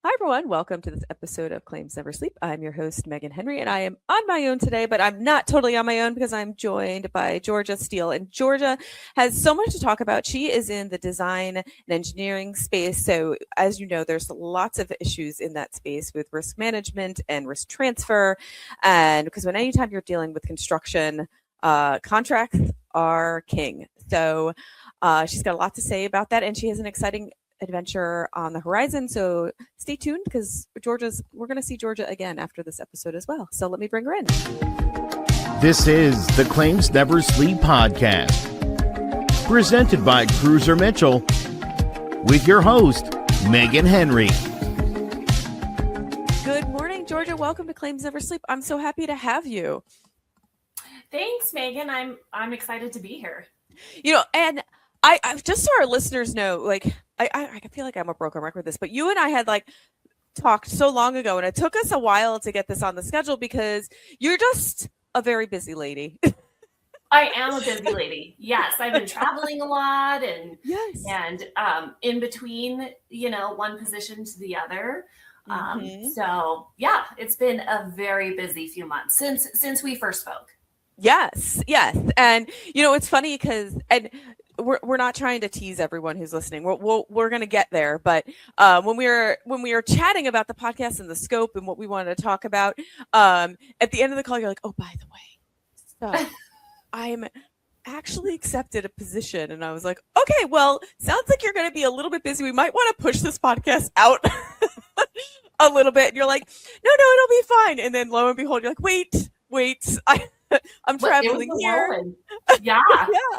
Hi, everyone. Welcome to this episode of Claims Never Sleep. I'm your host, Megan Henry, and I am on my own today, but I'm not totally on my own because I'm joined by Georgia Steele. And Georgia has so much to talk about. She is in the design and engineering space. So, as you know, there's lots of issues in that space with risk management and risk transfer. And because anytime you're dealing with construction, contracts are king. So, she's got a lot to say about that, and she has an exciting adventure on the horizon. So stay tuned because we're going to see Georgia again after this episode as well. So let me bring her in. This is the Claims Never Sleep podcast, presented by Cruiser Mitchell, with your host, Megan Henry. Good morning, Georgia. Welcome to Claims Never Sleep. I'm so happy to have you. Thanks, Megan. I'm excited to be here. And I just so our listeners know, like, I feel like I'm a broken record with this, but you and I had talked so long ago, and it took us a while to get this on the schedule because you're just a very busy lady. I am a busy lady. Yes, I've been traveling a lot, and in between, one position to the other. So yeah, it's been a very busy few months since we first spoke. Yes. And it's funny because we're not trying to tease everyone who's listening. We're going to get there, but when we were chatting about the podcast and the scope and what we wanted to talk about, at the end of the call, you're like, "Oh, by the way, so I'm actually accepted a position," and I was like, "Okay, well, sounds like you're going to be a little bit busy. We might want to push this podcast out a little bit." And you're like, "No, it'll be fine." And then lo and behold, you're like, "Wait, I'm traveling here." Yeah.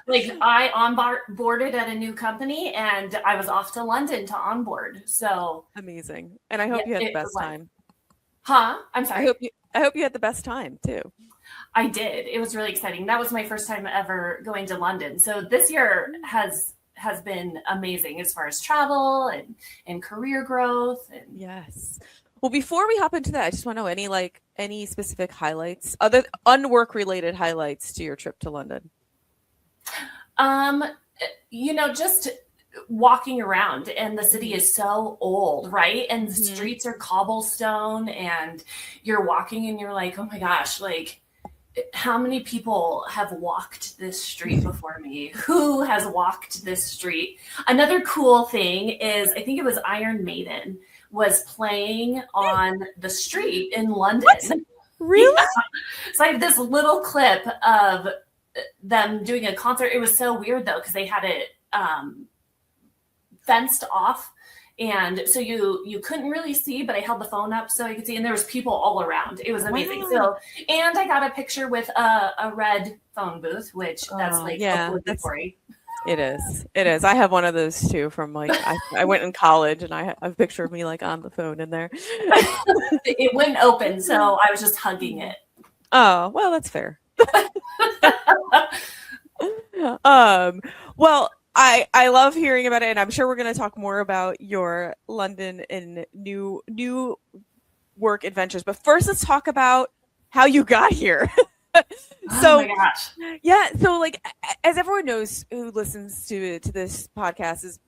Like I onboarded at a new company and I was off to London to onboard. So amazing. And I hope you had the best time. Huh? I'm sorry. I hope you had the best time too. I did. It was really exciting. That was my first time ever going to London. So this year has been amazing as far as travel and career growth. And yes. Well, before we hop into that, I just want to know any specific highlights, other unwork related highlights to your trip to London. Just walking around, and the city is so old, right? And the streets are cobblestone, and you're walking and you're like, "Oh my gosh, like how many people have walked this street before me? Who has walked this street?" Another cool thing is, I think it was Iron Maiden was playing on the street in London. What? Really? Yeah. So I have this little clip of them doing a concert. It was so weird though, because they had it fenced off, and so you couldn't really see, but I held the phone up so I could see, and there was people all around. It was amazing. Wow. So, and I got a picture with a red phone booth, which that's obligatory. It is. I have one of those too from I went in college, and I have a picture of me on the phone in there. It wouldn't open, so I was just hugging it. Oh, well, that's fair. Well, I love hearing about it, and I'm sure we're going to talk more about your London and new work adventures. But first, let's talk about how you got here. So, oh my gosh. Yeah. So as everyone knows who listens to this podcast, is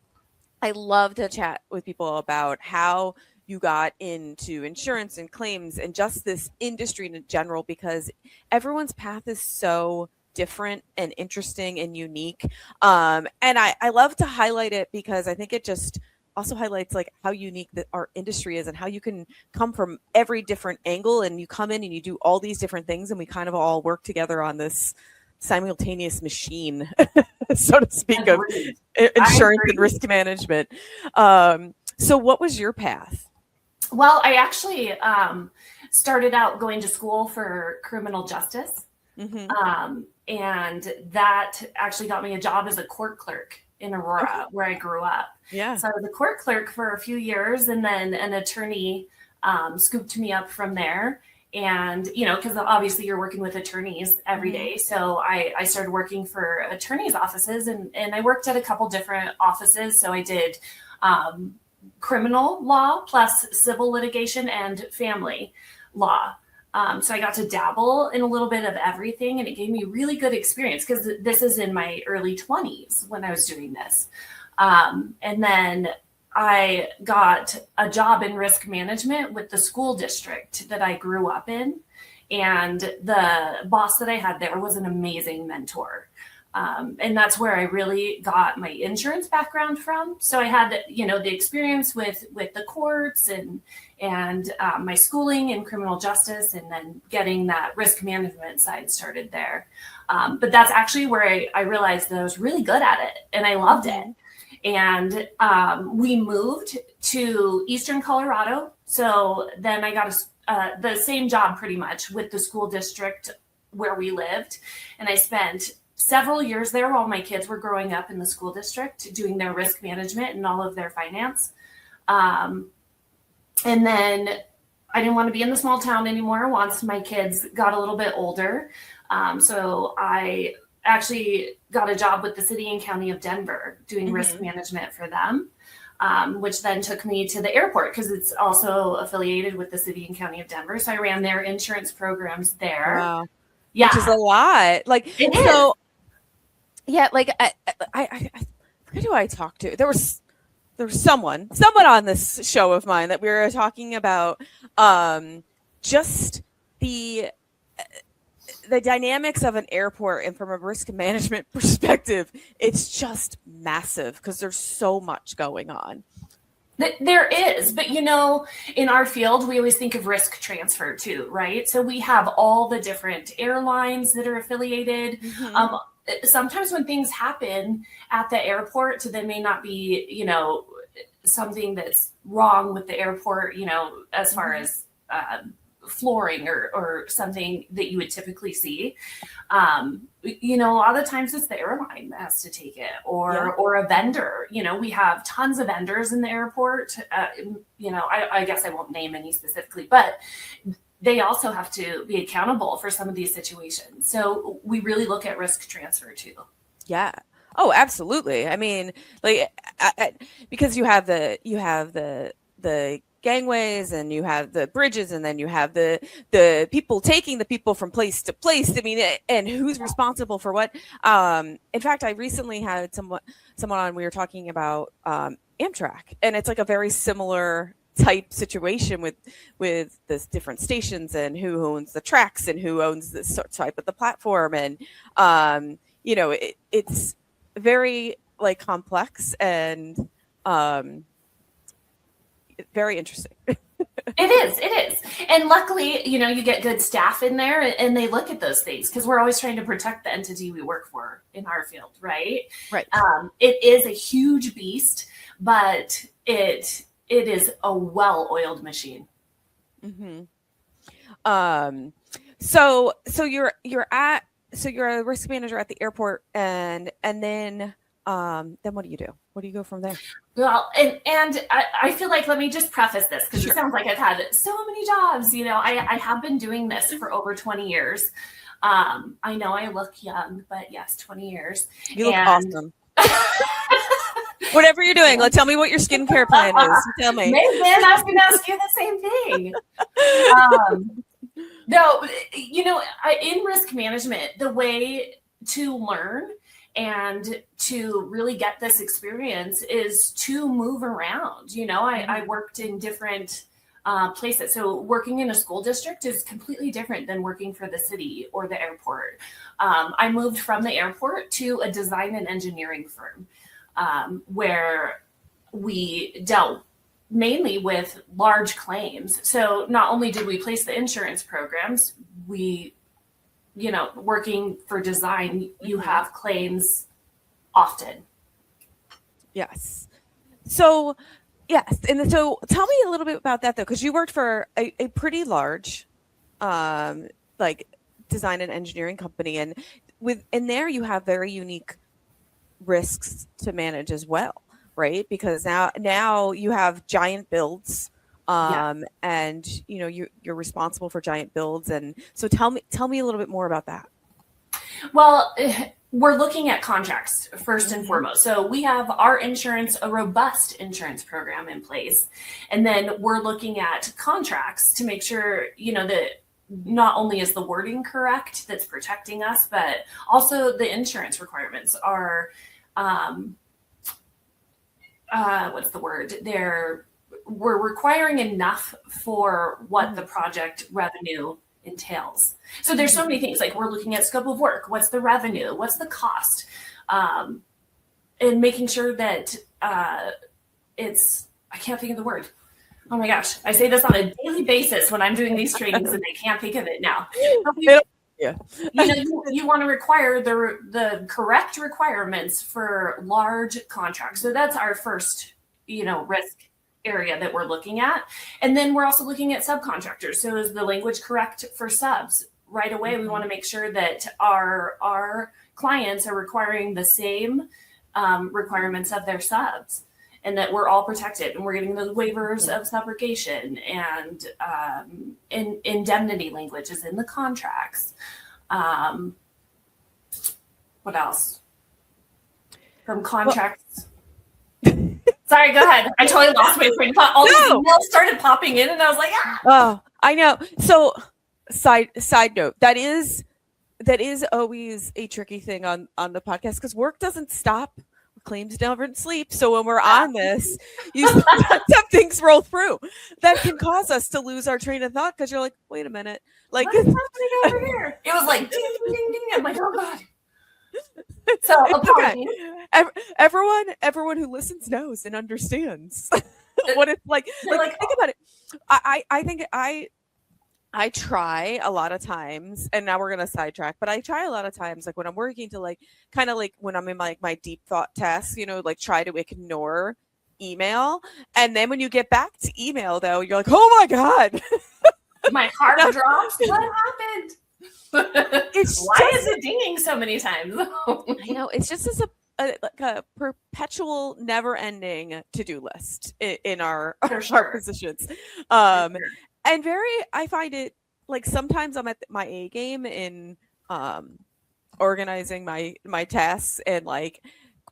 I love to chat with people about how you got into insurance and claims and just this industry in general, because everyone's path is so different and interesting and unique. And I love to highlight it because I think it just also highlights how unique our industry is and how you can come from every different angle, and you come in and you do all these different things, and we kind of all work together on this simultaneous machine, so to speak, of insurance and risk management. So what was your path? Well, I actually started out going to school for criminal justice. And that actually got me a job as a court clerk in Aurora, where I grew up. Yeah. So I was a court clerk for a few years, and then an attorney scooped me up from there. And, because obviously you're working with attorneys every day. So I started working for attorneys' offices, and I worked at a couple different offices. So I did criminal law plus civil litigation and family law. So I got to dabble in a little bit of everything, and it gave me really good experience because this is in my early 20s when I was doing this. And then I got a job in risk management with the school district that I grew up in. And the boss that I had there was an amazing mentor. And that's where I really got my insurance background from. So I had, the experience with the courts and my schooling in criminal justice, and then getting that risk management side started there. But that's actually where I realized that I was really good at it and I loved it. And we moved to Eastern Colorado. So then I got the same job pretty much with the school district where we lived. And I spent several years there while my kids were growing up in the school district, doing their risk management and all of their finance. And then I didn't want to be in the small town anymore once my kids got a little bit older. So I actually got a job with the city and county of Denver doing risk management for them, which then took me to the airport because it's also affiliated with the city and county of Denver. So I ran their insurance programs there. Wow. Yeah. Which is a lot. Like, It so, yeah, like I forget who I talked to. There was someone on this show of mine that we were talking about just the dynamics of an airport, and from a risk management perspective, it's just massive because there's so much going on. There is, but in our field, we always think of risk transfer too, right? So we have all the different airlines that are affiliated. Sometimes when things happen at the airport, there may not be, something that's wrong with the airport, as far as flooring or something that you would typically see. A lot of times it's the airline that has to take it, or a vendor. We have tons of vendors in the airport. I guess I won't name any specifically, but they also have to be accountable for some of these situations. So we really look at risk transfer too. Yeah. Oh, absolutely. I mean, like, because you have the gangways, and you have the bridges, and then you have the people taking the people from place to place. I mean, and who's responsible for what? In fact, I recently had someone on. We were talking about Amtrak, and it's like a very similar type situation with this different stations, and who owns the tracks, and who owns this type of the platform, and it's very like complex and very interesting. It is. And luckily, you get good staff in there, and they look at those things, because we're always trying to protect the entity we work for in our field, right? Right. It is a huge beast, but it is a well-oiled machine. So you're a risk manager at the airport, and then what do you do? Where do you go from there? Well, and I feel like, let me just preface this, because it sounds like I've had so many jobs. I have been doing this for over 20 years. I know I look young, but yes, 20 years. You look awesome. Whatever you're doing, tell me what your skincare plan is. Tell me. Maybe I was going to ask you the same thing. No, in risk management, the way to learn and to really get this experience is to move around. I worked in different places. So working in a school district is completely different than working for the city or the airport. I moved from the airport to a design and engineering firm, where we dealt mainly with large claims. So not only did we place the insurance programs, we, working for design, you have claims often. Yes. So, yes. And so tell me a little bit about that, though, because you worked for a pretty large, design and engineering company. And in there, you have very unique risks to manage as well, right? Because now you have giant builds, and you're responsible for giant builds. And so tell me a little bit more about that. Well, we're looking at contracts first and foremost. So we have our insurance, a robust insurance program in place. And then we're looking at contracts to make sure, that not only is the wording correct that's protecting us, but also the insurance requirements are what's the word? We're requiring enough for what the project revenue entails. So there's so many things, like we're looking at scope of work. What's the revenue? What's the cost? And making sure that I can't think of the word. Oh my gosh. I say this on a daily basis when I'm doing these trainings and I can't think of it now. You want to require the correct requirements for large contracts. So that's our first, risk area that we're looking at. And then we're also looking at subcontractors. So is the language correct for subs? Right away, we want to make sure that our clients are requiring the same requirements of their subs, and that we're all protected and we're getting those waivers of subrogation and indemnity language is in the contracts. What else? From contracts. Sorry, go ahead. I totally lost my train of thought. All these emails started popping in and I was like, ah. Oh, I know. So side note, that is always a tricky thing on the podcast, because work doesn't stop. Claims never sleep. So when we're on this, some things roll through that can cause us to lose our train of thought, because you're like, wait a minute, like what's happening over here? It was like ding ding ding ding. I'm like, oh god. So apologies. Okay. Everyone who listens knows and understands what it's like. Like think about it. I think I try a lot of times, and now we're going to sidetrack, but I try a lot of times, like when I'm working, to like, kind of like when I'm in my deep thought tasks, like try to ignore email. And then when you get back to email though, you're like, oh my God. My heart drops. What happened? Why is it dinging so many times? I know, it's just as a perpetual, never-ending to-do list in our positions. And I find it like sometimes I'm at my A game in organizing my tasks and like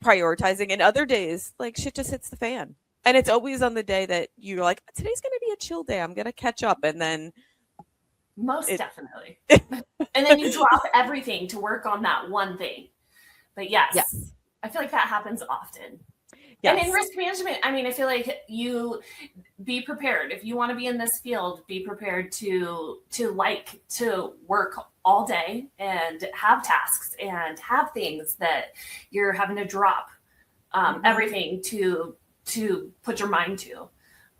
prioritizing, and other days like shit just hits the fan. And it's always on the day that you're like, today's going to be a chill day, I'm going to catch up. And then definitely. And then you drop everything to work on that one thing. But yes. I feel like that happens often. Yes. And in risk management, I mean, I feel like you be prepared. If you want to be in this field, be prepared to work all day and have tasks and have things that you're having to drop everything to put your mind to.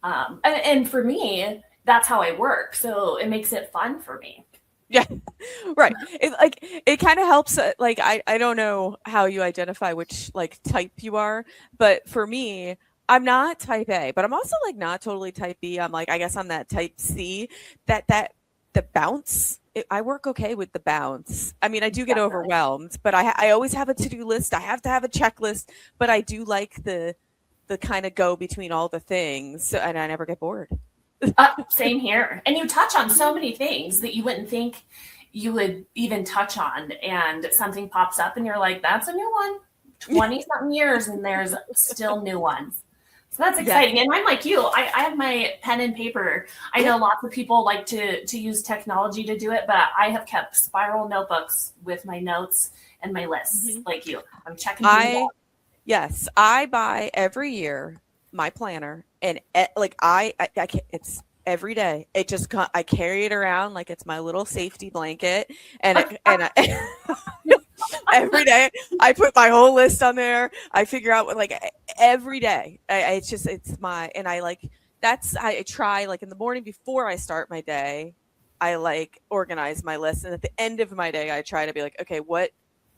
And for me, that's how I work. So it makes it fun for me. Yeah, right. It kind of helps. Like, I don't know how you identify which like type you are, but for me, I'm not type A, but I'm also like not totally type B. I'm like, I guess I'm that type C. That the bounce. I work okay with the bounce. I mean, I do get overwhelmed, but I always have a to-do list. I have to have a checklist, but I do like the kind of go between all the things, and I never get bored. Same here. And you touch on so many things that you wouldn't think you would even touch on, and something pops up and you're like, that's a new one. 20 something years and there's still new ones. So that's exciting. And I'm like you, I have my pen and paper. I know lots of people like to use technology to do it, but I have kept spiral notebooks with my notes and my lists like you. I'm checking things out. Yes, I buy every year my planner, and like I it's every day. It just I carry it around like it's my little safety blanket, and every day I put my whole list on there. I figure out what, like, every day. I try, like, in the morning before I start my day, I like organize my list, and at the end of my day I try to be like, okay, what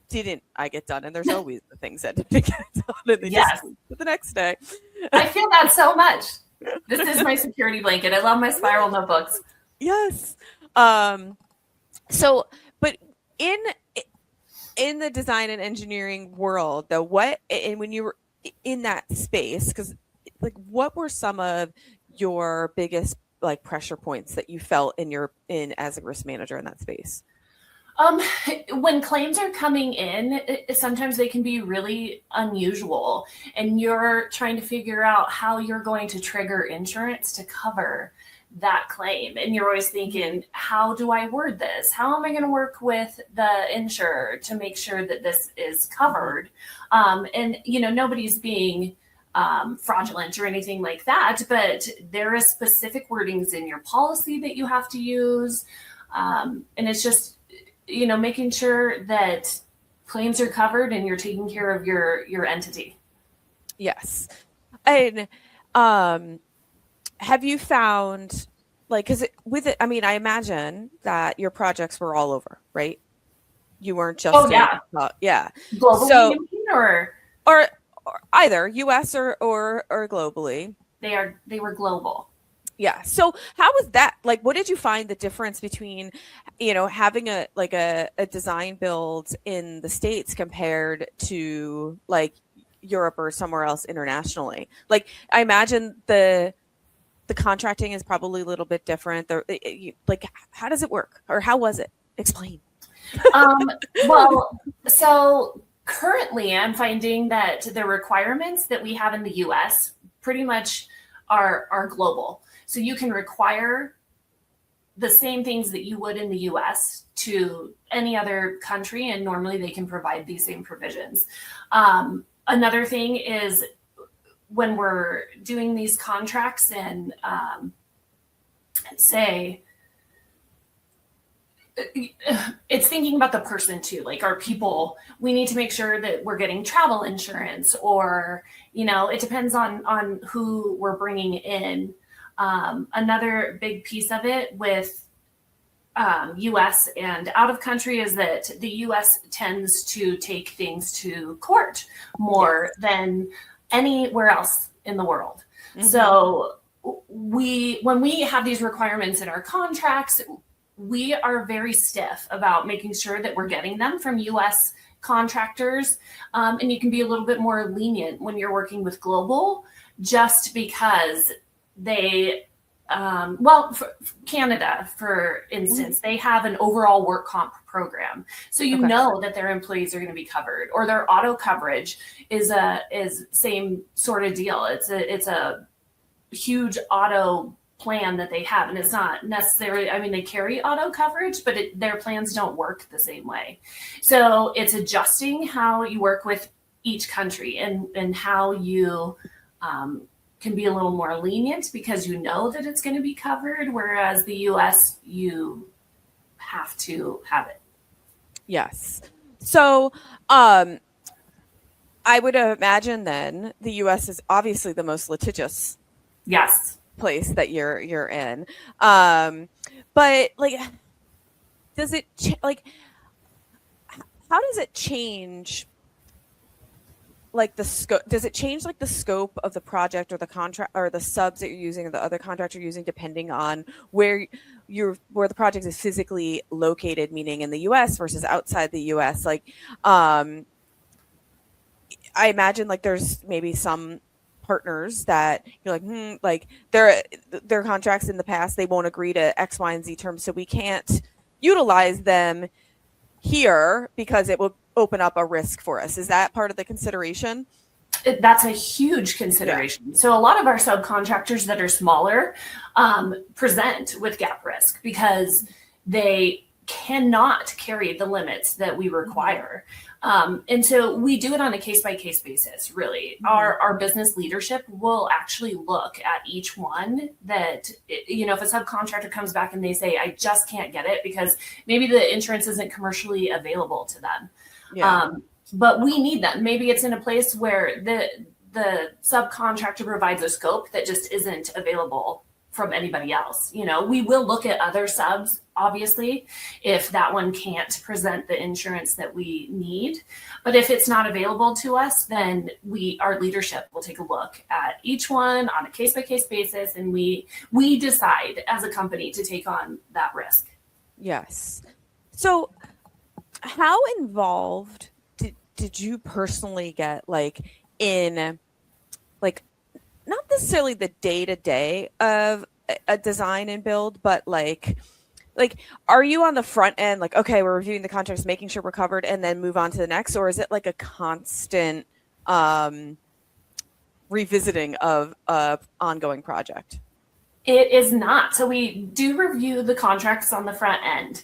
didn't I get done? And there's always the things that didn't get done, and they just the next day. I feel that so much. This is my security blanket. I love my spiral notebooks. Yes. So, but in the design and engineering world, though, when you were in that space, because like, what were some of your biggest like pressure points that you felt in as a risk manager in that space? When claims are coming in, sometimes they can be really unusual, and you're trying to figure out how you're going to trigger insurance to cover that claim. And you're always thinking, how do I word this? How am I going to work with the insurer to make sure that this is covered? And, nobody's being fraudulent or anything like that, but there is specific wordings in your policy that you have to use. And it's just, making sure that claims are covered and you're taking care of your entity. Yes. And have you found, like, because I mean, I imagine that your projects were all over, right? You weren't just yeah. Globally, so, you mean, or either US or globally. They were global. Yeah. So how was that? Like, what did you find the difference between, having a design build in the States compared to like Europe or somewhere else internationally? Like, I imagine the contracting is probably a little bit different. Like, how does it work, or how was it? Explain. Well, so currently I'm finding that the requirements that we have in the US pretty much are global. So you can require the same things that you would in the US to any other country, and normally they can provide these same provisions. Another thing is when we're doing these contracts and say, it's thinking about the person too, like our people, we need to make sure that we're getting travel insurance, or, it depends on who we're bringing in. Another big piece of it with US and out of country is that the US tends to take things to court more than anywhere else in the world. Mm-hmm. So when we have these requirements in our contracts, we are very stiff about making sure that we're getting them from US contractors. And you can be a little bit more lenient when you're working with global, just because they, Canada, for instance, they have an overall work comp program. So know that their employees are going to be covered, or their auto coverage is same sort of deal. It's a huge auto plan that they have, and it's not necessarily, I mean, they carry auto coverage, but their plans don't work the same way. So it's adjusting how you work with each country and how you can be a little more lenient because you know that it's going to be covered, whereas the US, you have to have it. Yes. So I would imagine then the US is obviously the most litigious place that you're in. But like, does it how does it change like the scope? Does it change like the scope of the project or the contract or the subs that you're using or the other contracts you're using, depending on where the project is physically located, meaning in the US versus outside the US? Like, I imagine like there's maybe some partners that you're like, like their contracts in the past, they won't agree to X, Y, and Z terms, so we can't utilize them here because it will open up a risk for us. Is that part of the consideration? That's a huge consideration. Yeah. So a lot of our subcontractors that are smaller present with gap risk because they cannot carry the limits that we require. And so we do it on a case-by-case basis, really. Mm-hmm. Our business leadership will actually look at each one that, if a subcontractor comes back and they say, I just can't get it because maybe the insurance isn't commercially available to them. Yeah. But we need them. Maybe it's in a place where the subcontractor provides a scope that just isn't available from anybody else. We will look at other subs, obviously, if that one can't present the insurance that we need. But if it's not available to us, then our leadership will take a look at each one on a case-by-case basis, and we decide as a company to take on that risk. Yes. So how involved did you personally get, like, in, like, not necessarily the day-to-day of a design and build, but like, are you on the front end, like, okay, we're reviewing the contracts, making sure we're covered, and then move on to the next? Or is it like a constant revisiting of an ongoing project? It is not. So we do review the contracts on the front end,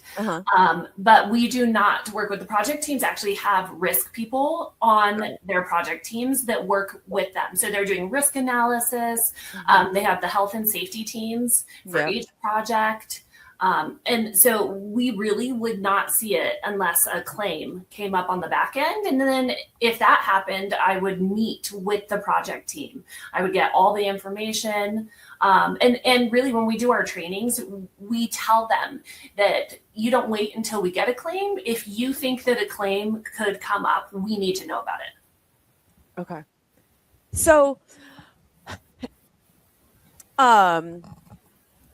but we do not work with the project teams. Actually, have risk people on their project teams that work with them. So they're doing risk analysis. They have the health and safety teams for each project. And so we really would not see it unless a claim came up on the back end. And then if that happened, I would meet with the project team. I would get all the information. And really, when we do our trainings, we tell them that you don't wait until we get a claim. If you think that a claim could come up, we need to know about it. Okay. So,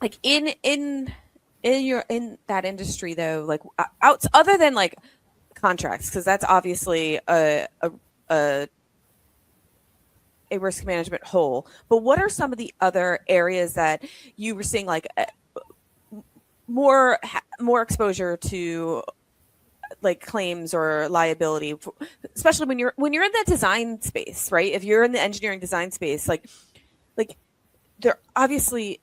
like in that industry though, like other than like contracts, because that's obviously a risk management whole, but what are some of the other areas that you were seeing like more exposure to like claims or liability, especially when you're in the design space, right? If you're in the engineering design space, like they're obviously,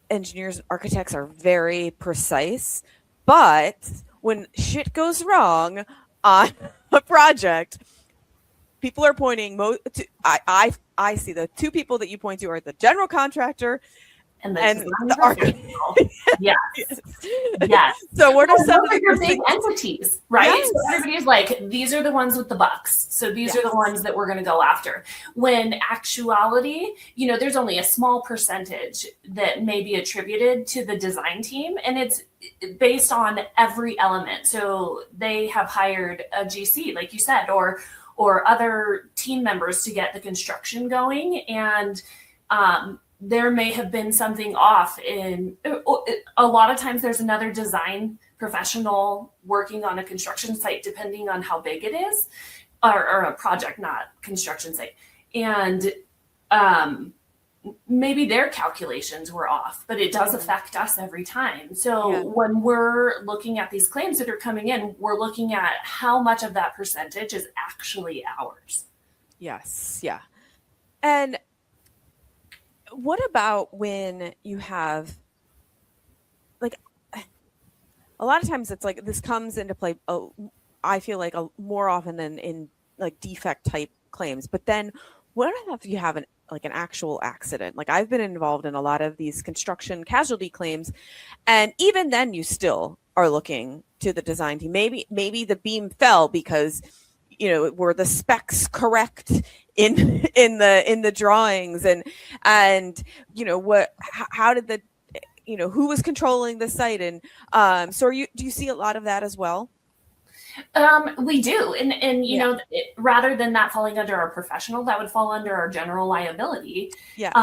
engineers, architects are very precise, but when shit goes wrong on a project, people are pointing to, I see the two people that you point to are the general contractor and the architect. Yes. Yes. So what are some of your big entities, right? Yes. So everybody's like, these are the ones with the bucks. So these are the ones that we're going to go after. When actuality, there's only a small percentage that may be attributed to the design team, and it's based on every element. So they have hired a GC, like you said, or other team members to get the construction going, and there may have been something off in a lot of times there's another design professional working on a construction site, depending on how big it is, or a project, not construction site. And maybe their calculations were off, but it does affect us every time. So when we're looking at these claims that are coming in, we're looking at how much of that percentage is actually ours. Yes. Yeah. And what about when you have, like, a lot of times it's like this comes into play, I feel like more often than in like defect type claims. But then what if you have an actual accident? Like, I've been involved in a lot of these construction casualty claims, and even then you still are looking to the design team. Maybe the beam fell because were the specs correct in the drawings, and how did the who was controlling the site, and so do you see a lot of that as well? We do, and rather than that falling under our professional, that would fall under our general liability. Yes.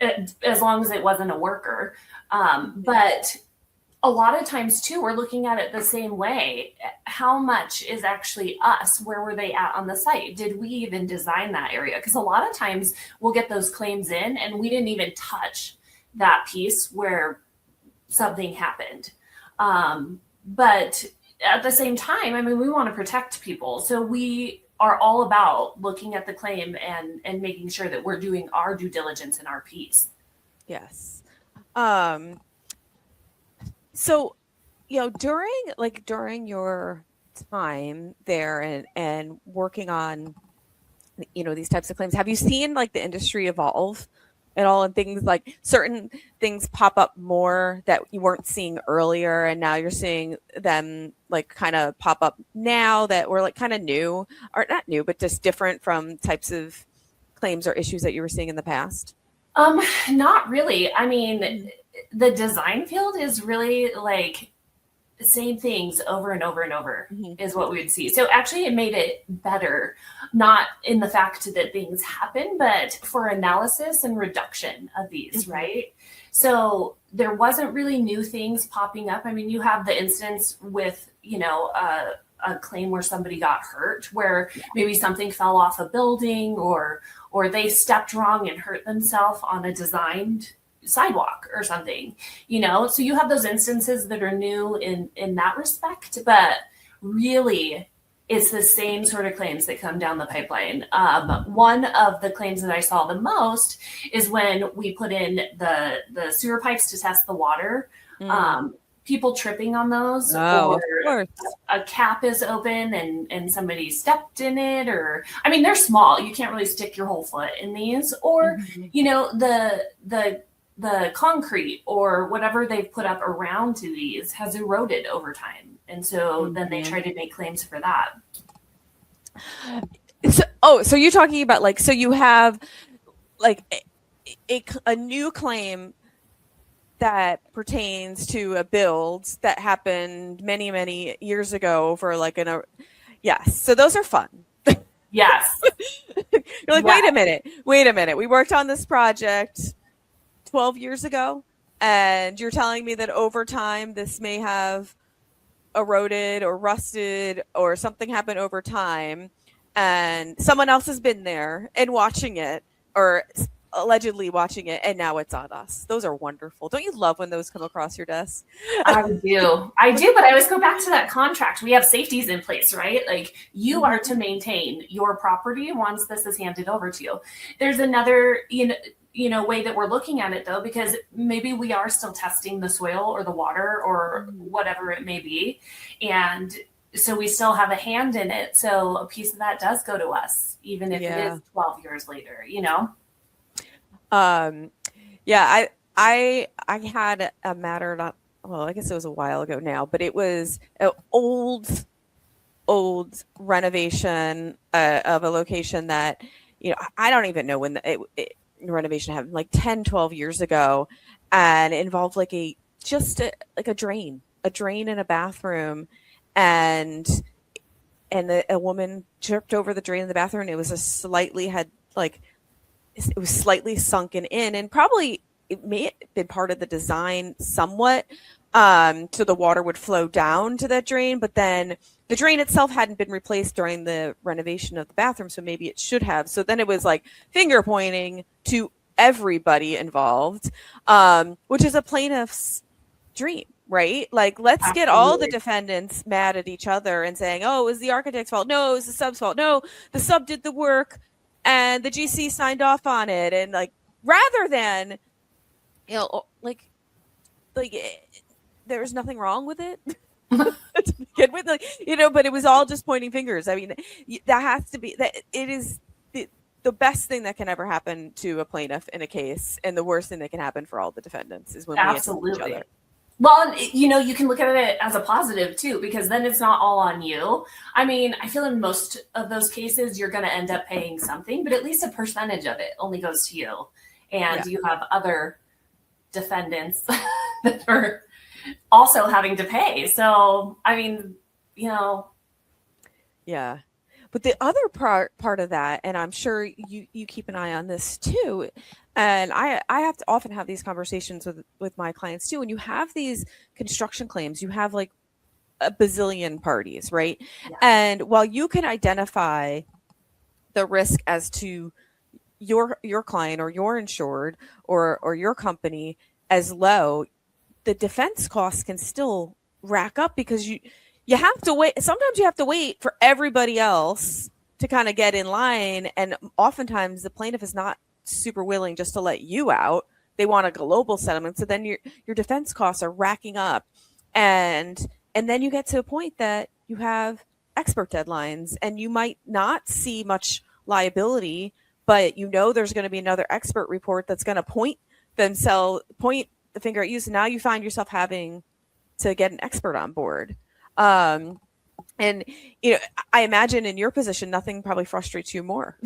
As long as it wasn't a worker, but a lot of times too, we're looking at it the same way. How much is actually us? Where were they at on the site? Did we even design that area? Because a lot of times we'll get those claims in and we didn't even touch that piece where something happened. But at the same time, we want to protect people. So we are all about looking at the claim and making sure that we're doing our due diligence in our piece. Yes. So, during your time there and working on, these types of claims, have you seen like the industry evolve at all, and things like certain things pop up more that you weren't seeing earlier, and now you're seeing them like kind of pop up now that were like kind of new, or not new, but just different from types of claims or issues that you were seeing in the past? Not really. The design field is really like the same things over and over and over is what we would see. So actually it made it better, not in the fact that things happen, but for analysis and reduction of these, right? So there wasn't really new things popping up. You have the instance with, a claim where somebody got hurt, where maybe something fell off a building or they stepped wrong and hurt themselves on a designed sidewalk or something, so you have those instances that are new in that respect. But really it's the same sort of claims that come down the pipeline. One of the claims that I saw the most is when we put in the sewer pipes to test the water. People tripping on those, Oh, or of course. a cap is open and somebody stepped in it, or I mean, they're small. You can't really stick your whole foot in these, or the concrete or whatever they've put up around to these has eroded over time. And so then they try to make claims for that. So you're talking about like, so you have like a new claim that pertains to a build that happened many, many years ago for like yes. So those are fun. Yes. You're like, wait a minute. We worked on this project 12 years ago, and you're telling me that over time this may have eroded or rusted or something happened over time, and someone else has been there and watching it, or allegedly watching it, and now it's on us. Those are wonderful. Don't you love when those come across your desk? I do, but I always go back to that contract. We have safeties in place, right? Like, you are to maintain your property once this is handed over to you. There's another, way that we're looking at it, though, because maybe we are still testing the soil or the water or whatever it may be. And so we still have a hand in it. So a piece of that does go to us, even if it is 12 years later, I had a matter, I guess it was a while ago now, but it was an old renovation of a location that, I don't even know when the renovation happened, like 10, 12 years ago, and it involved like a drain in a bathroom, and a woman tripped over the drain in the bathroom, and it was slightly sunken in, and probably it may have been part of the design somewhat, so the water would flow down to that drain, but then the drain itself hadn't been replaced during the renovation of the bathroom, so maybe it should have. So then it was like finger pointing to everybody involved, which is a plaintiff's dream, right? Like, let's get all the defendants mad at each other and saying, oh, it was the architect's fault. No, it was the sub's fault. No, the sub did the work and the GC signed off on it. And like, rather than, there's nothing wrong with it to begin with, but it was all just pointing fingers. I mean, that has to be, that it is the best thing that can ever happen to a plaintiff in a case, and the worst thing that can happen for all the defendants is when we insult each other. Well, you can look at it as a positive too, because then it's not all on you. I mean, I feel in most of those cases, you're going to end up paying something, but at least a percentage of it only goes to you. And you have other defendants that are also having to pay. So, I mean, Yeah. But the other part of that, and I'm sure you keep an eye on this too, and I have to often have these conversations with my clients too. When you have these construction claims, you have like a bazillion parties, right? Yeah. And while you can identify the risk as to your client or your insured or your company as low, the defense costs can still rack up, because you have to wait. Sometimes you have to wait for everybody else to kind of get in line. And oftentimes the plaintiff is not super willing just to let you out. They want a global settlement. So then your defense costs are racking up. And then you get to a point that you have expert deadlines, and you might not see much liability, but there's going to be another expert report that's going to point the finger at you. So now you find yourself having to get an expert on board. And I imagine in your position, nothing probably frustrates you more.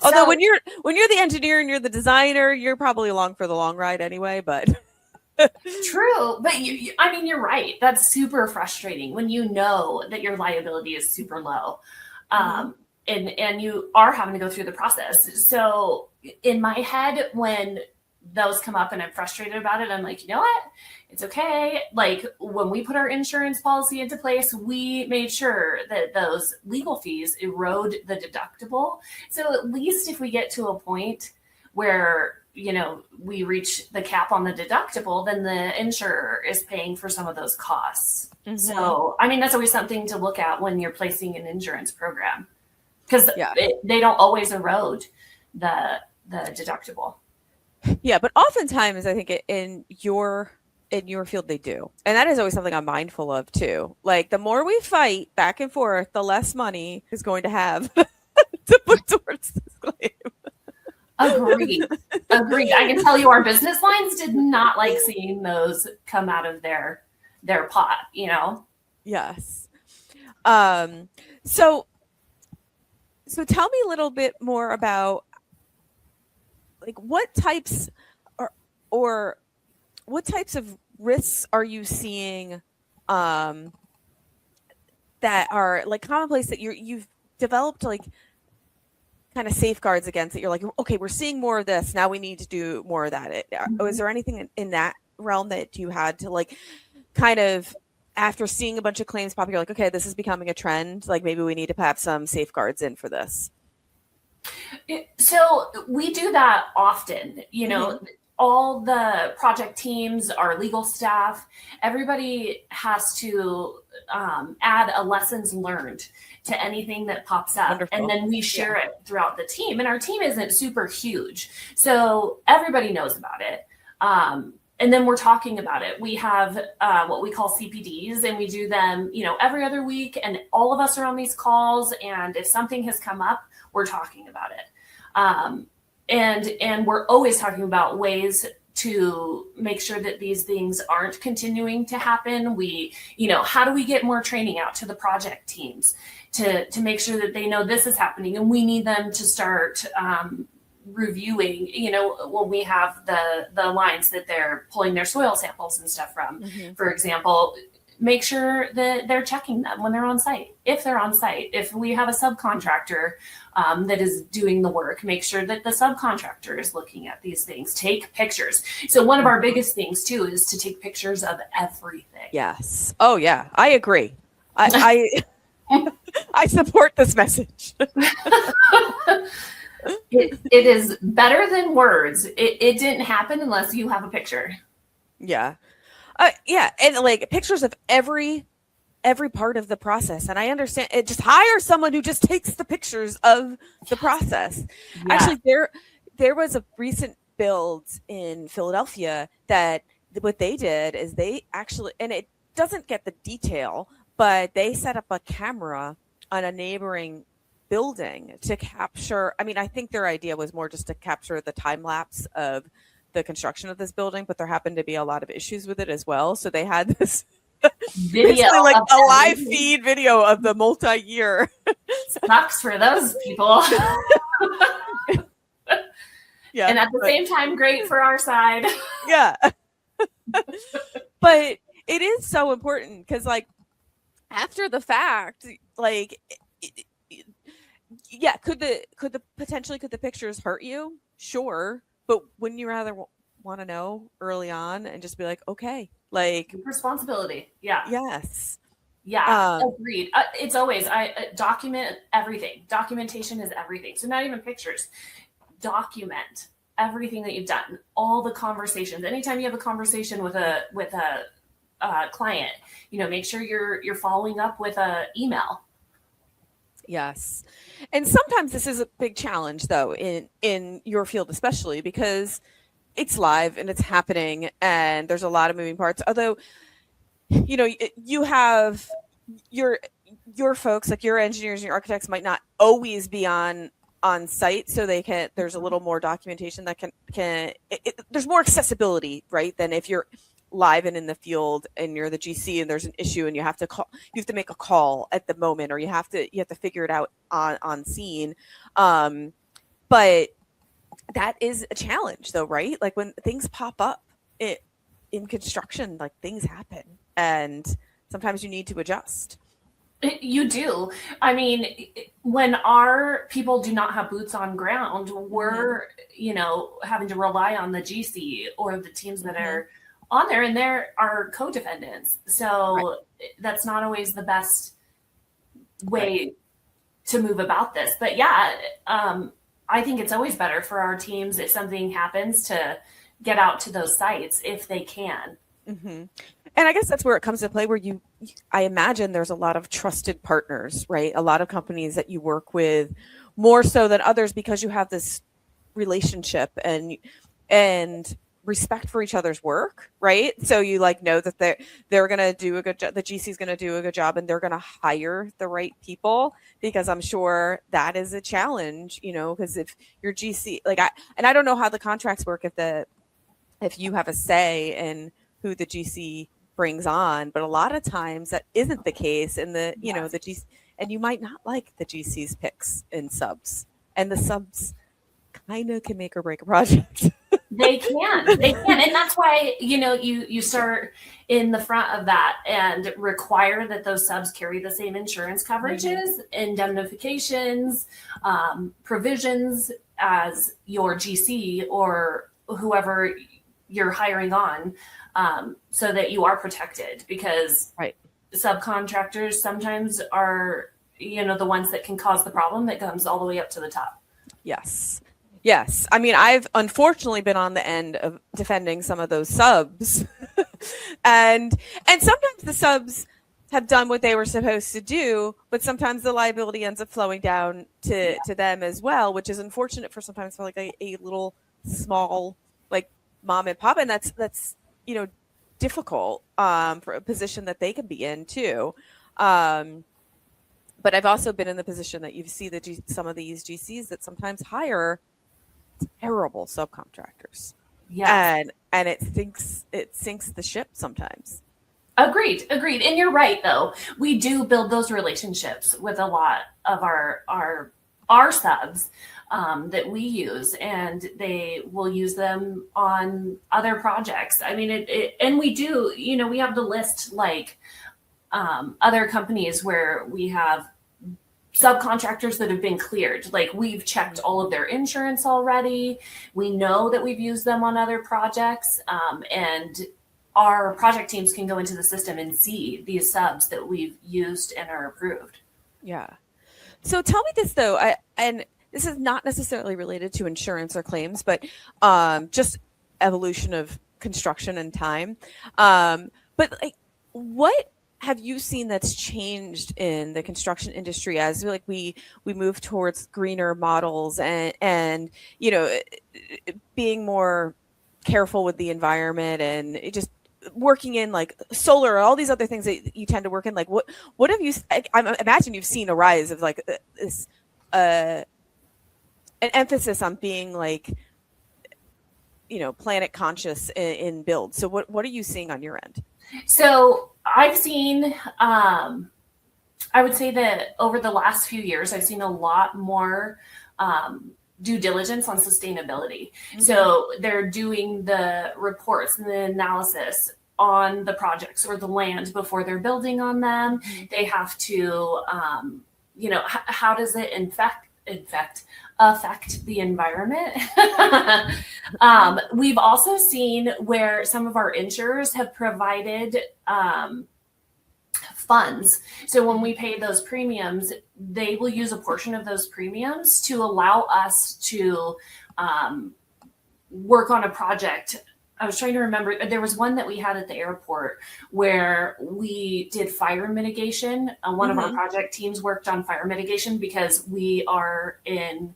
Although when you're the engineer and you're the designer, you're probably along for the long ride anyway. But true, but you're right. That's super frustrating when you know that your liability is super low, and you are having to go through the process. So in my head, when those come up and I'm frustrated about it, I'm like, you know what? It's okay. Like, when we put our insurance policy into place, we made sure that those legal fees erode the deductible. So at least if we get to a point where, we reach the cap on the deductible, then the insurer is paying for some of those costs. Mhm. So, I mean, that's always something to look at when you're placing an insurance program, because Yeah. they don't always erode the deductible. Yeah, but oftentimes I think in your field they do. And that is always something I'm mindful of too. Like the more we fight back and forth, the less money is going to have to put towards this claim. Agreed. I can tell you our business lines did not like seeing those come out of their pot, Yes. So tell me a little bit more about like what types or what types of risks are you seeing that are like commonplace that you've developed like kind of safeguards against that you're like, okay, we're seeing more of this, now we need to do more of that. Is there anything in that realm that you had to like kind of after seeing a bunch of claims pop, you're like, okay, this is becoming a trend, like maybe we need to have some safeguards in for this? So we do that often, all the project teams, our legal staff, everybody has to add a lessons learned to anything that pops up. Wonderful. And then we share it throughout the team. And our team isn't super huge, so everybody knows about it. And then we're talking about it. We have what we call CPDs, and we do them, every other week. And all of us are on these calls. And if something has come up, we're talking about it. And we're always talking about ways to make sure that these things aren't continuing to happen. We, how do we get more training out to the project teams to make sure that they know this is happening, and we need them to start reviewing, when we have the lines that they're pulling their soil samples and stuff from, for example, make sure that they're checking them when they're on site. If they're on site, if we have a subcontractor that is doing the work, make sure that the subcontractor is looking at these things. Take pictures. So one of our biggest things too is to take pictures of everything. Yes. Oh yeah, I agree. I I support this message. It is better than words. It didn't happen unless you have a picture. Yeah. Yeah. And like pictures of every part of the process. And I understand it. Just hire someone who just takes the pictures of the process. Yeah. Actually, there was a recent build in Philadelphia that what they did is they actually, and it doesn't get the detail, but they set up a camera on a neighboring building to capture. I mean, I think their idea was more just to capture the time lapse of the construction of this building, but there happened to be a lot of issues with it as well. So they had this video, like a live feed video of the multi-year. Sucks for those people. Yeah, and at the same time, great for our side. Yeah. But it is so important because, like, after the fact, like, yeah, could the pictures hurt you? Sure. But wouldn't you rather want to know early on and just be like, okay, like responsibility? Yeah. Yes. Yeah. Agreed. It's always I document everything. Documentation is everything. So not even pictures. Document everything that you've done. All the conversations. Anytime you have a conversation with a client, make sure you're following up with a email. Yes. And sometimes this is a big challenge though in your field, especially because it's live and it's happening and there's a lot of moving parts. Although, you have your folks, like your engineers and your architects might not always be on site. So there's a little more documentation that there's more accessibility, right? Than if you're live and in the field and you're the GC and there's an issue and you have to make a call at the moment, or you have to figure it out on scene. But that is a challenge though, right? Like when things pop up in construction, like things happen and sometimes you need to adjust. You do. I mean, when our people do not have boots on ground, we're, having to rely on the GC or the teams that are on there, and there are co-defendants. So that's not always the best way to move about this. But yeah, I think it's always better for our teams if something happens to get out to those sites if they can. Mm-hmm. And I guess that's where it comes to play, where I imagine there's a lot of trusted partners, right? A lot of companies that you work with more so than others because you have this relationship and respect for each other's work, right? So you like know that they're going to do a good job. The GC is going to do a good job, and they're going to hire the right people, because I'm sure that is a challenge, because if your GC, I don't know how the contracts work if you have a say in who the GC brings on, but a lot of times that isn't the case. And the GC, and you might not like the GC's picks in subs, and the subs kind of can make or break a project. They can, and that's why you start in the front of that and require that those subs carry the same insurance coverages, indemnifications, provisions as your GC or whoever you're hiring on, so that you are protected, because subcontractors sometimes are the ones that can cause the problem that comes all the way up to the top. Yes. I mean, I've unfortunately been on the end of defending some of those subs. and sometimes the subs have done what they were supposed to do, but sometimes the liability ends up flowing down to them as well, which is unfortunate for like a little small, like mom and pop. And that's difficult for a position that they can be in too. But I've also been in the position that you see some of these GCs that sometimes hire terrible subcontractors. And it sinks the ship sometimes. Agreed. And you're right, though. We do build those relationships with a lot of our subs that we use, and they will use them on other projects. I mean, and we do, we have the list like other companies where we have subcontractors that have been cleared. Like, we've checked all of their insurance already. We know that we've used them on other projects, and our project teams can go into the system and see these subs that we've used and are approved. Yeah. So tell me this though, and this is not necessarily related to insurance or claims, but just evolution of construction and time. But like, what have you seen that's changed in the construction industry as we move towards greener models and being more careful with the environment, and just working in like solar, all these other things that you tend to work in? Like, what have you? I imagine you've seen a rise of like this an emphasis on being like planet conscious in build. So what are you seeing on your end? So I've seen, I would say that over the last few years, I've seen a lot more due diligence on sustainability. Mm-hmm. So they're doing the reports and the analysis on the projects or the land before they're building on them. Mm-hmm. They have to, how does it affect the environment? We've also seen where some of our insurers have provided funds. So when we pay those premiums, they will use a portion of those premiums to allow us to work on a project. I was trying to remember, there was one that we had at the airport where we did fire mitigation. One of our project teams worked on fire mitigation because we are in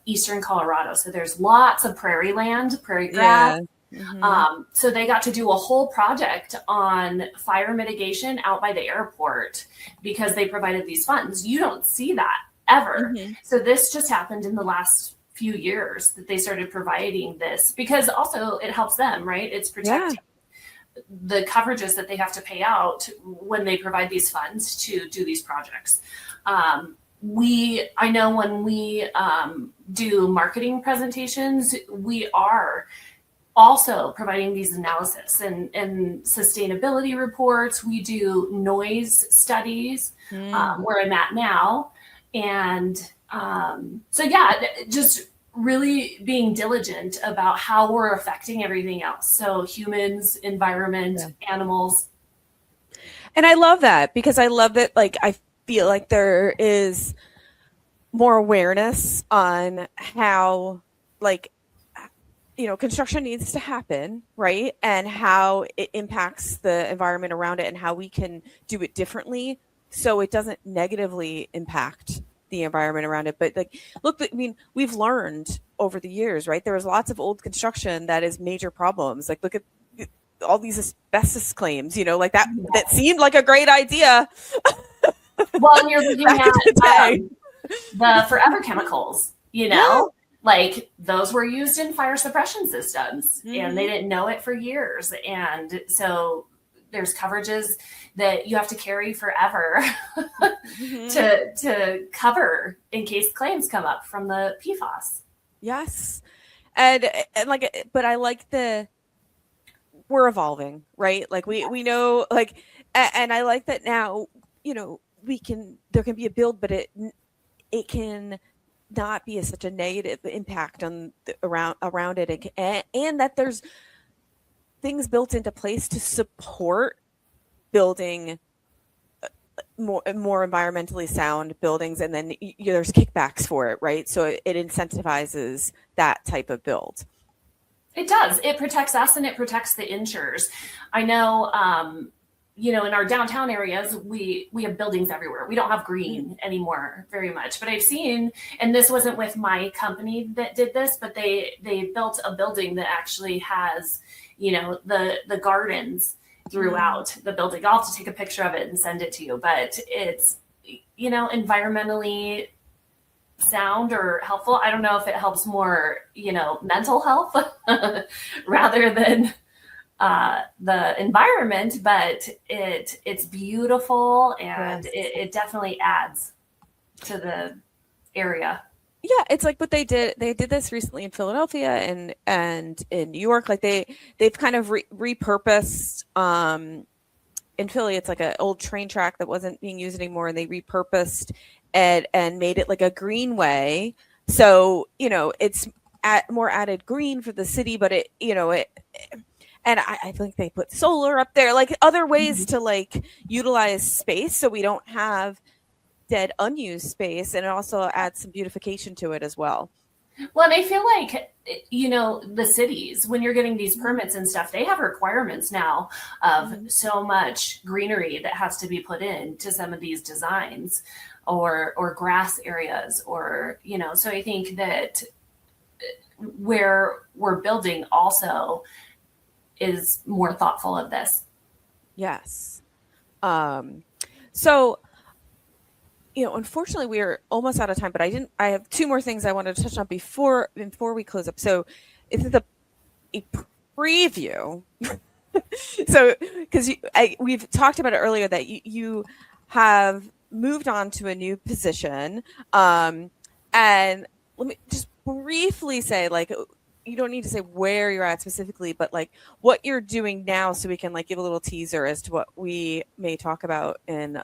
eastern Colorado. So there's lots of prairie land, prairie grass. Yeah. Mm-hmm. So they got to do a whole project on fire mitigation out by the airport because they provided these funds. You don't see that ever. Mm-hmm. So this just happened in the last few years that they started providing this, because also it helps them, right? It's protecting the coverages that they have to pay out when they provide these funds to do these projects. I know when we do marketing presentations, we are also providing these analysis and sustainability reports. We do noise studies where I'm at now. And just really being diligent about how we're affecting everything else. So humans, environment, animals. And I love that, because I love that, like, I feel like there is more awareness on how, like, construction needs to happen, right? And how it impacts the environment around it and how we can do it differently so it doesn't negatively impact the environment around it. But like, look, I mean, we've learned over the years, right? There was lots of old construction that is major problems. Like, look at all these asbestos claims, like that seemed like a great idea. Well, and you're looking at the forever chemicals, like those were used in fire suppression systems, and they didn't know it for years. And so there's coverages that you have to carry forever to cover in case claims come up from the PFAS. Yes. And like, but I like we're evolving, right? Like we know, like, and I like that now, there can be a build, but it can not be such a negative impact on around it, and that there's things built into place to support building more environmentally sound buildings, and then there's kickbacks for it, right? So it incentivizes that type of build. It does. It protects us and it protects the insurers. I know, in our downtown areas, we have buildings everywhere. We don't have green anymore very much, but I've seen, and this wasn't with my company that did this, but they built a building that actually has, the gardens throughout the building. I'll have to take a picture of it and send it to you, but it's, environmentally sound or helpful. I don't know if it helps more, mental health rather than the environment, but it's beautiful, and it definitely adds to the area. Yeah, it's like, but they did this recently in Philadelphia and in New York. Like they've kind of repurposed in Philly. It's like an old train track that wasn't being used anymore, and they repurposed it and made it like a greenway. So it's more added green for the city, but it. And I think they put solar up there, like other ways to like utilize space so we don't have dead unused space, and it also adds some beautification to it as well. Well, and I feel like, the cities, when you're getting these permits and stuff, they have requirements now of so much greenery that has to be put into some of these designs or grass areas, or, so I think that where we're building also is more thoughtful of this. Yes. So, unfortunately we are almost out of time, but I have two more things I wanted to touch on before we close up. So it's a preview. So, because we've talked about it earlier that you have moved on to a new position. And let me just briefly say, like, you don't need to say where you're at specifically, but like what you're doing now, so we can like give a little teaser as to what we may talk about in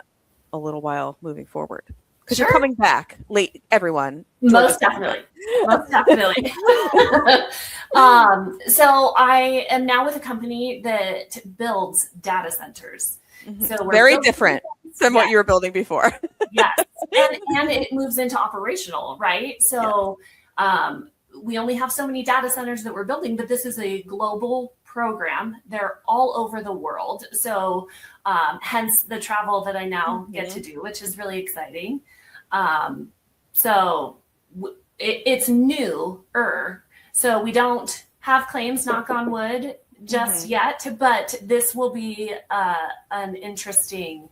a little while moving forward. Because you're coming back late, everyone. Most definitely. So I am now with a company that builds data centers. So we're very different than what you were building before. Yes. And it moves into operational, right? So we only have so many data centers that we're building, but this is a global program. They're all over the world. So hence the travel that I now get to do, which is really exciting. So it's newer. So we don't have claims, knock on wood, just yet, but this will be an interesting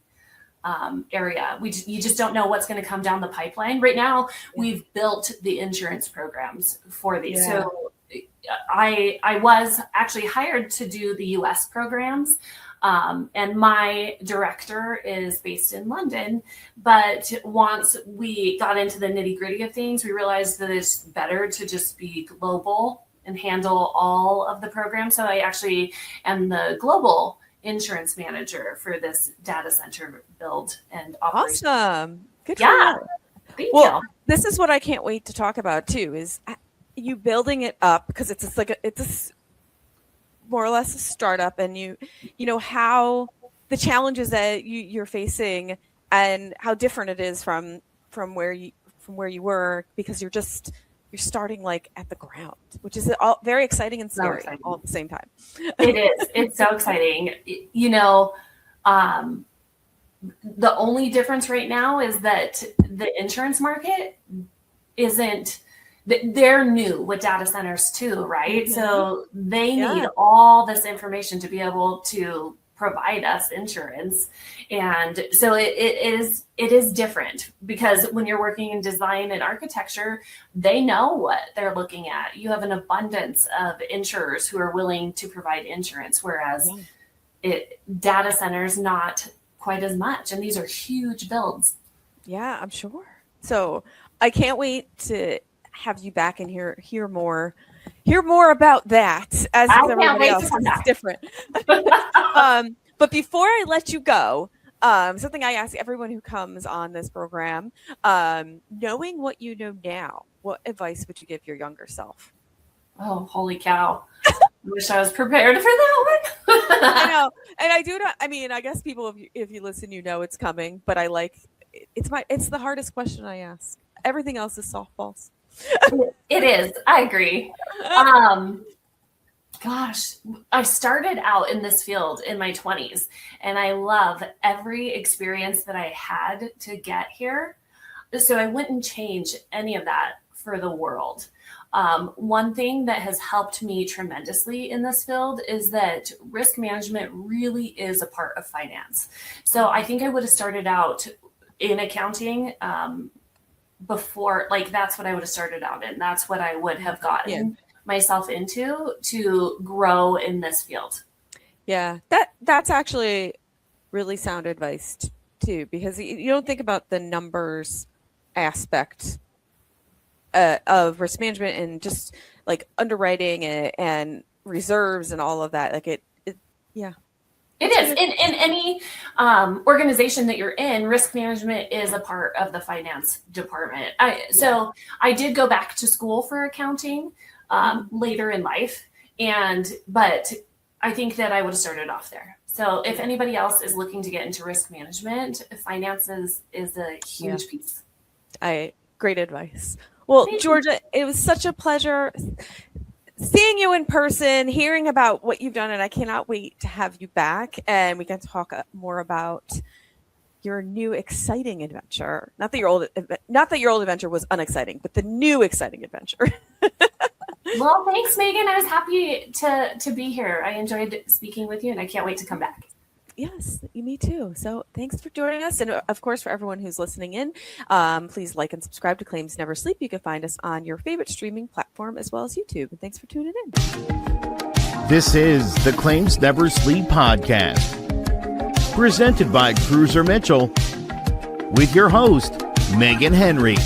area. You just don't know what's going to come down the pipeline. Right now, we've built the insurance programs for these. Yeah. So I was actually hired to do the US programs. And my director is based in London, but once we got into the nitty-gritty of things, we realized that it's better to just be global and handle all of the programs. So I actually am the global insurance manager for this data center build and operation. Awesome. Good. Yeah. Thank you. This is what I can't wait to talk about too, is you building it up, because it's a more or less a startup, and you know how the challenges that you're facing and how different it is from from where you were, because you're starting like at the ground, which is all very exciting and scary all at the same time. It is. It's so exciting. You know, the only difference right now is that the insurance market isn't, they're new with data centers too, right? Mm-hmm. So they need all this information to be able to provide us insurance. And so it is different, because when you're working in design and architecture, they know what they're looking at. You have an abundance of insurers who are willing to provide insurance, whereas data centers, not quite as much. And these are huge builds. Yeah, I'm sure. So I can't wait to have you back and hear more about that, as everybody else is different. But before I let you go, something I ask everyone who comes on this program, knowing what you know now, what advice would you give your younger self? Oh, holy cow. I wish I was prepared for that one. I know. And I do not, I mean, I guess people, if you listen, you know it's coming, but it's the hardest question I ask. Everything else is softballs. It is. I agree. Gosh, I started out in this field in my 20s, and I love every experience that I had to get here. So I wouldn't change any of that for the world. One thing that has helped me tremendously in this field is that risk management really is a part of finance. So I think I would have started out in accounting before, like, that's what I would have started out in. That's what I would have gotten myself into to grow in this field. Yeah, that's actually really sound advice too, because you don't think about the numbers aspect of risk management and just like underwriting and reserves and all of that. Like it is. In any organization that you're in, risk management is a part of the finance department. So I did go back to school for accounting later in life, but I think that I would have started off there. So if anybody else is looking to get into risk management, finances is a huge piece. Great advice. Well, Georgia, it was such a pleasure seeing you in person, hearing about what you've done, and I cannot wait to have you back and we can talk more about your new exciting adventure. Not that your old adventure was unexciting, but the new exciting adventure. Well, thanks, Megan. I was happy to be here. I enjoyed speaking with you, and I can't wait to come back. Yes, me too. So thanks for joining us. And of course, for everyone who's listening in, please like and subscribe to Claims Never Sleep. You can find us on your favorite streaming platform as well as YouTube. And thanks for tuning in. This is the Claims Never Sleep podcast, presented by Cruiser Mitchell, with your host, Megan Henry.